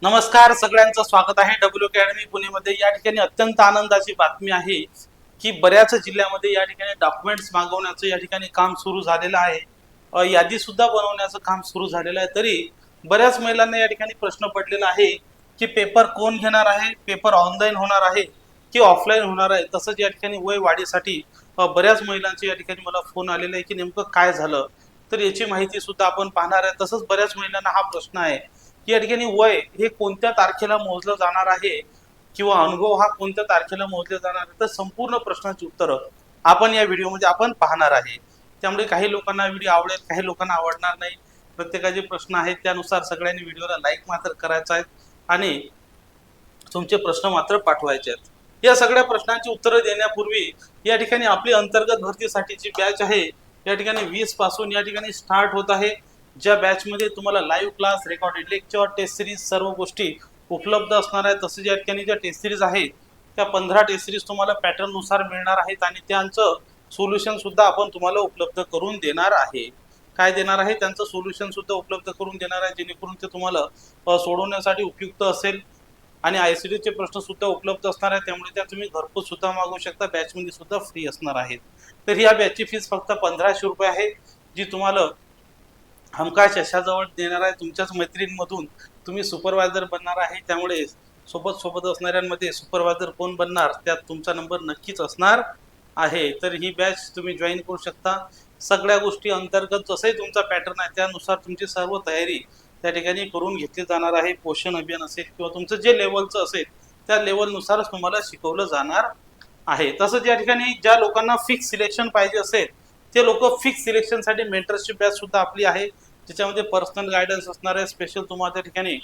नमस्कार, सगळ्यांचं स्वागत आहे डब्ल्यू अकॅडमी पुणेमध्ये। या ठिकाणी अत्यंत आनंदाची बातमी आहे की बऱ्याच जिल्ह्यामध्ये या ठिकाणी डॉक्युमेंट्स मागवण्याचं या ठिकाणी काम सुरू झालेलं आहे। यादी सुद्धा बनवण्याचं काम सुरू झालेलं आहे। तरी बऱ्याच महिलांना या ठिकाणी प्रश्न पडलेला आहे की पेपर कोण घेणार आहे, पेपर ऑनलाईन होणार आहे की ऑफलाईन होणार आहे। तसंच या ठिकाणी वय वाढीसाठी बऱ्याच महिलांचे या ठिकाणी मला फोन आलेला आहे की नेमकं काय झालं, तर याची माहिती सुद्धा आपण पाहणार आहे। तसंच बऱ्याच महिलांना हा प्रश्न आहे की या ठिकाणी वय हे कोणत्या तारखेला मोजलं जाणार आहे किंवा अनुभव हा कोणत्या तारखेला मोजले जाणार आहे, तर संपूर्ण प्रश्नाची उत्तरं आपण या व्हिडिओमध्ये आपण पाहणार आहे। त्यामुळे काही लोकांना व्हिडिओ आवडेल, काही लोकांना आवडणार नाही। प्रत्येकाचे प्रश्न आहेत त्यानुसार सगळ्यांनी व्हिडिओला लाईक मात्र करायचा आहे आणि तुमचे प्रश्न मात्र पाठवायचे आहेत। या सगळ्या प्रश्नांची उत्तरं देण्यापूर्वी या ठिकाणी आपली अंतर्गत भरतीसाठीची बॅच आहे या ठिकाणी 20 पासून या ठिकाणी स्टार्ट होत आहे। ज्या बॅचमध्ये तुम्हाला live class, recorded lecture, test series सर्व गोष्टी उपलब्ध असणार आहेत। तसेच या ठिकाणी ज्या टेस्ट सिरीज आहेत त्या 15 टेस्ट सिरीज तुम्हाला पॅटर्न नुसार मिळणार आहेत आणि त्यांचं सोल्युशन सुद्धा आपण तुम्हाला उपलब्ध करून देणार आहे। काय देणार आहे, त्यांचं सोल्युशन सुद्धा उपलब्ध करून देणार आहे, जेणेकरून ते तुम्हाला सोडवण्यासाठी उपयुक्त असेल। आणि आयसीडीचे प्रश्न सुद्धा उपलब्ध असणार आहे, त्यामुळे त्या तुम्ही घरपोच सुद्धा मागवू शकता। बॅचमध्ये सुद्धा फ्री असणार आहेत। तर या बॅचची फीस फक्त 1500 रुपये आहे, जी तुम्हाला हमखास यशाजवळ देणार आहे। तुमच्याच मैत्रिणींमधून तुम्ही सुपरवायझर बनणार आहे, त्यामुळे सोबत असणाऱ्यांमध्ये सुपरवायझर कोण बनणार त्यात तुमचा नंबर नक्कीच असणार आहे। तर ही बॅच तुम्ही जॉईन करू शकता। सगळ्या गोष्टी अंतर्गत जसंही तुमचा पॅटर्न आहे त्यानुसार तुमची सर्व तयारी त्या ठिकाणी करून घेतली जाणार आहे। पोषण अभियान असेल किंवा तुमचं जे लेवलचं असेल त्या लेवलनुसारच तुम्हाला शिकवलं जाणार आहे। तसंच या ठिकाणी ज्या लोकांना फिक्स सिलेक्शन पाहिजे असेल ते लोक फिक्स सिलेक्शनसाठी मेंटरशिप बॅच सुद्धा आपली आहे, ज्याच्यामध्ये पर्सनल गायडन्स असणार आहे। स्पेशल तुम्हाला त्या ठिकाणी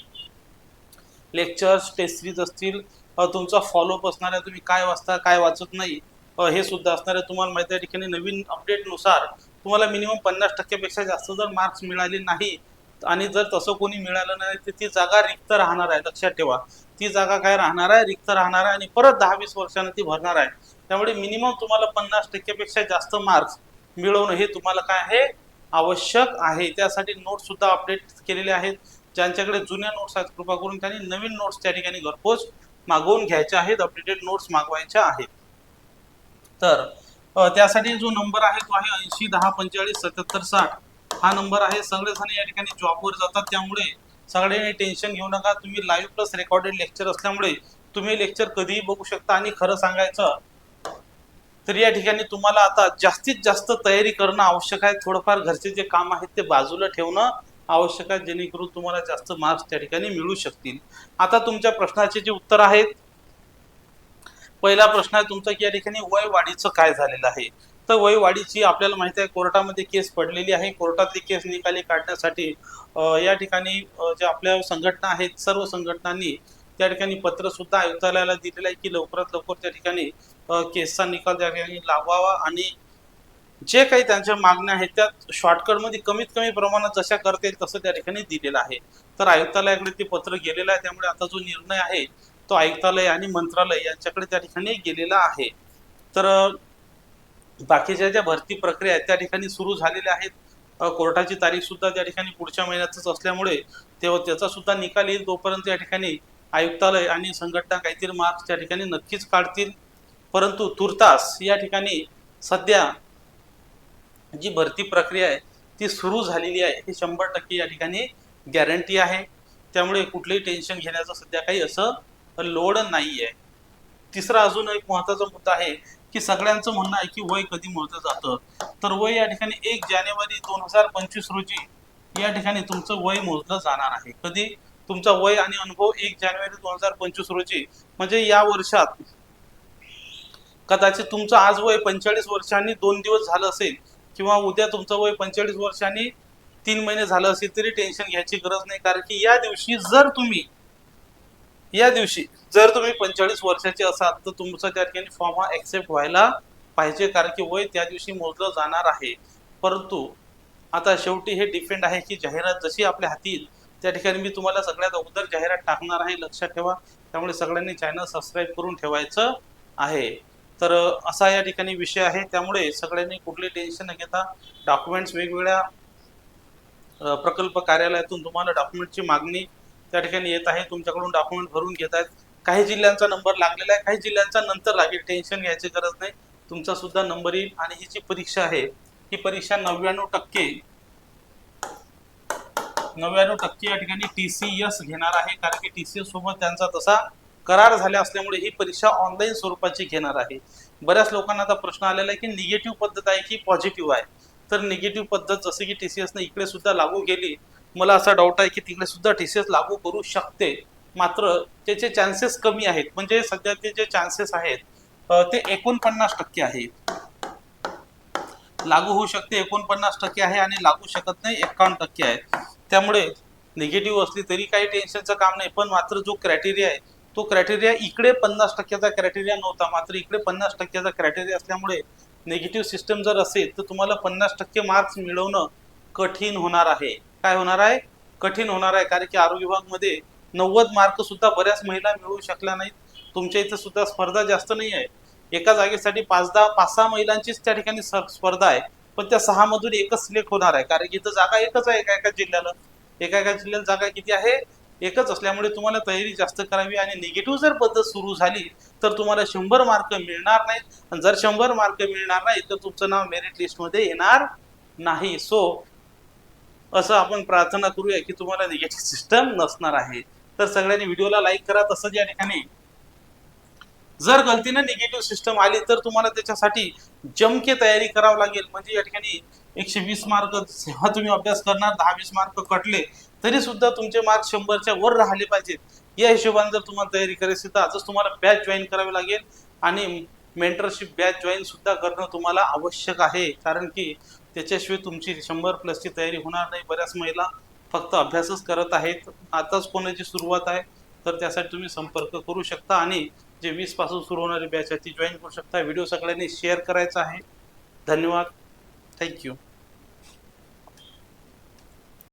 लेक्चर्स, टेस्ट सिरीज असतील, तुमचा फॉलोअप असणार आहे, तुम्ही काय वाचता काय वाचत नाही हे सुद्धा असणार आहे। तुम्हाला माहिती आहे या ठिकाणी नवीन अपडेटनुसार तुम्हाला मिनिमम 50% पेक्षा जास्त जर मार्क्स मिळाले नाही आणि जर तसं कोणी मिळालं नाही तर ती जागा रिक्त राहणार आहे। लक्षात ठेवा, ती जागा काय राहणार आहे, रिक्त राहणार आहे आणि परत 10-20 वर्षांनी ती भरणार आहे। त्यामुळे मिनिमम तुम्हाला 50% पेक्षा जास्त मार्क्स मिळवणं हे तुम्हाला काय आहे, आवश्यक आहे। त्यासाठी नोट्स सुद्धा अपडेट केलेले आहेत। ज्यांच्याकडे जुन्या नोट्स आहेत कृपा करून त्यांनी नवीन नोट्स त्या ठिकाणी घरपोच मागवून घ्यायच्या आहेत, अपडेटेड नोट्स मागवायच्या आहेत। तर त्यासाठी जो नंबर आहे तो आहे 80 10 45 77 60 हा नंबर आहे। सगळेजण या ठिकाणी जॉबवर जातात, त्यामुळे सगळ्यांनी टेन्शन घेऊ नका। तुम्ही लाईव्ह प्लस रेकॉर्डेड लेक्चर असल्यामुळे तुम्ही लेक्चर कधीही बघू शकता। आणि खरं सांगायचं तर या ठिकाणी तुम्हाला आता जास्तीत जास्त तयारी करणं आवश्यक आहे। थोडंफार घरचे जे काम आहेत ते बाजूला ठेवणं आवश्यक आहे, जेणेकरून तुम्हाला जास्त मार्क्स त्या ठिकाणी मिळू शकतील। आता तुमच्या प्रश्नाचे जे उत्तर आहेत, पहिला प्रश्न आहे तुमचा की या ठिकाणी वय वाढीचं काय झालेलं आहे। तर वय वाढीची आपल्याला माहिती आहे कोर्टामध्ये केस पडलेली आहे। कोर्टातली केस निकाली काढण्यासाठी या ठिकाणी ज्या आपल्या संघटना आहेत सर्व संघटनांनी त्या ठिकाणी पत्र सुद्धा आयुक्तालयाला दिलेलं आहे की लवकरात लवकर त्या ठिकाणी केसचा निकाल त्या ठिकाणी लावावा आणि जे काही त्यांच्या मागण्या आहेत त्या शॉर्टकटमध्ये कमीत कमी प्रमाणात जशा करता येईल तसं त्या ठिकाणी दिलेलं आहे। तर आयुक्तालयाकडे ते पत्र गेलेलं आहे, त्यामुळे आता जो निर्णय आहे तो आयुक्तालय आणि मंत्रालय यांच्याकडे त्या ठिकाणी गेलेला आहे। तर बाकीच्या ज्या भरती प्रक्रिया आहेत त्या ठिकाणी सुरू झालेल्या आहेत। कोर्टाची तारीख सुद्धा त्या ठिकाणी पुढच्या महिन्यातच असल्यामुळे तेव्हा त्याचा सुद्धा निकाल येईल। तोपर्यंत या ठिकाणी आयुक्तालय आणि संघटना काहीतरी मार्क्स त्या ठिकाणी नक्कीच काढतील। परंतु तुर्तास या ठिकाणी सध्या जी भरती प्रक्रिया आहे ती सुरू झालेली आहे, हे 100% या ठिकाणी गॅरंटी आहे। त्यामुळे कुठलंही टेन्शन घेण्याचं सध्या काही असं लोड नाही आहे। तिसरा अजून एक महत्त्वाचा मुद्दा आहे की सगळ्यांचं म्हणणं आहे की वय कधी मोजलं जातं। तर वय या ठिकाणी 1 जानेवारी 2025 रोजी या ठिकाणी तुमचं वय मोजलं जाणार आहे। कधी तुमचा वय आणि अनुभव 1 जानेवारी 2025 रोजी, म्हणजे या वर्षात कदाचित तुमचं आज वय 45 वर्षांनी 2 दिवस झालं असेल किंवा उद्या तुमचं वय 45 वर्षांनी 3 महिने झालं असेल तरी टेन्शन घ्यायची गरज नाही। कारण की या दिवशी जर तुम्ही 45 वर्षाचे असाल तर तुमचा त्या ठिकाणी फॉर्म हा ऍक्सेप्ट व्हायला पाहिजे, कारण की वय त्या दिवशी मोजलं जाणार आहे। परंतु आता शेवटी हे डिपेंड आहे की जाहिरात जशी आपल्या हाती येईल त्या ठिकाणी मी तुम्हाला सगळ्यात अगोदर जाहिरात टाकणार आहे, लक्षात ठेवा। त्यामुळे सगळ्यांनी चॅनल सबस्क्राईब करून ठेवायचं आहे। तर असा या ठिकाणी विषय आहे, त्यामुळे सगळ्यांनी कुठले टेन्शन न घेता डॉक्युमेंट्स वेगवेगळ्या प्रकल्प कार्यालयातून तुम्हाला डॉक्युमेंटची मागणी त्या ठिकाणी येत आहे, तुमच्याकडून डॉक्युमेंट भरून घेत आहेत. काही जिल्ह्यांचा नंबर लागलेला आहे, काही जिल्ह्यांचा नंतर लागेल, टेन्शन घ्यायची गरज नाही, तुमचा सुद्धा नंबर येईल. आणि ही जी परीक्षा आहे ही परीक्षा 99% या ठिकाणी TCS घेणार आहे, कारण की TCS सोबत त्यांचा तसा करार झाला असल्यामुळे ही परीक्षा ऑनलाईन स्वरूपाची घेणार आहे. बऱ्याच लोकांना आता प्रश्न आलेला आहे की निगेटिव्ह पद्धत आहे की पॉझिटिव्ह आहे. तर निगेटिव्ह पद्धत जसे की TCS ने इकडे सुद्धा लागू केली, मला असा डाऊट आहे की तिकडे सुद्धा TCS लागू करू शकते, मात्र त्याचे चान्सेस कमी आहेत. म्हणजे सध्या ते जे चान्सेस आहेत ते 49% आहेत. लागू होऊ शकते 49% आहे आणि लागू शकत नाही 51% आहे. त्यामुळे निगेटिव्ह असली तरी काही टेन्शनचं काम नाही, पण मात्र जो क्रायटेरिया आहे तो क्रायटेरिया इकडे 50%चा क्रायटेरिया नव्हता, मात्र इकडे 50%चा क्रायटेरिया असल्यामुळे निगेटिव्ह सिस्टम जर असेल तर तुम्हाला 50% मार्क्स मिळवणं कठीण होणार आहे. काय होणार आहे? कठीण होणार आहे, कारण की आरोग्य विभागमध्ये 90 मार्क सुद्धा बऱ्याच महिला मिळवू शकल्या नाहीत. तुमच्या इथे सुद्धा स्पर्धा जास्त नाही आहे, एका जागेसाठी 5-6 महिलांचीच त्या ठिकाणी स्पर्धा आहे, पण त्या 6 मधून एकच सिलेक्ट होणार आहे, कारण की इथं जागा एकच आहे. एका जिल्ह्याला जागा किती आहे? एकच असल्यामुळे तुम्हाला तयारी जास्त करावी. आणि निगेटिव्ह जर पद्धत सुरू झाली तर तुम्हाला 100 मार्क मिळणार नाहीत, आणि जर 100 मार्क मिळणार नाही तर तुमचं नाव मेरिट लिस्टमध्ये येणार नाही. सो असं आपण प्रार्थना करूया की तुम्हाला निगेटिव्ह सिस्टम नसणार आहे. तर सगळ्यांनी व्हिडिओला लाईक करा. तसंच या ठिकाणी जर गलतीने निगेटिव्ह सिस्टम आली तर तुम्हाला त्याच्यासाठी जमके तयारी करावी लागेल. म्हणजे या ठिकाणी 120 मार्क जेव्हा तुम्ही अभ्यास करणार, 10-20 मार्क कटले तरी सुद्धा तुमचे मार्क 100च्या वर राहिले पाहिजेत. या हिशोबाने जर तुम्हाला तयारी करायची तर आजच तुम्हाला बॅच जॉईन करावी लागेल, आणि मेंटरशिप बॅच जॉईन सुद्धा करणं तुम्हाला आवश्यक आहे, कारण की त्याच्याशिवाय तुमची 100+ ची तयारी होणार नाही. बऱ्याच महिला फक्त अभ्यासच करत आहेत, आताच कोणाची सुरुवात आहे, तर त्यासाठी तुम्ही संपर्क करू शकता आणि जे 20 पासून सुरू होणारी बॅच आहे ती जॉईन करू शकता. व्हिडिओ सगळ्यांनी शेअर करायचा आहे. धन्यवाद. थँक्यू.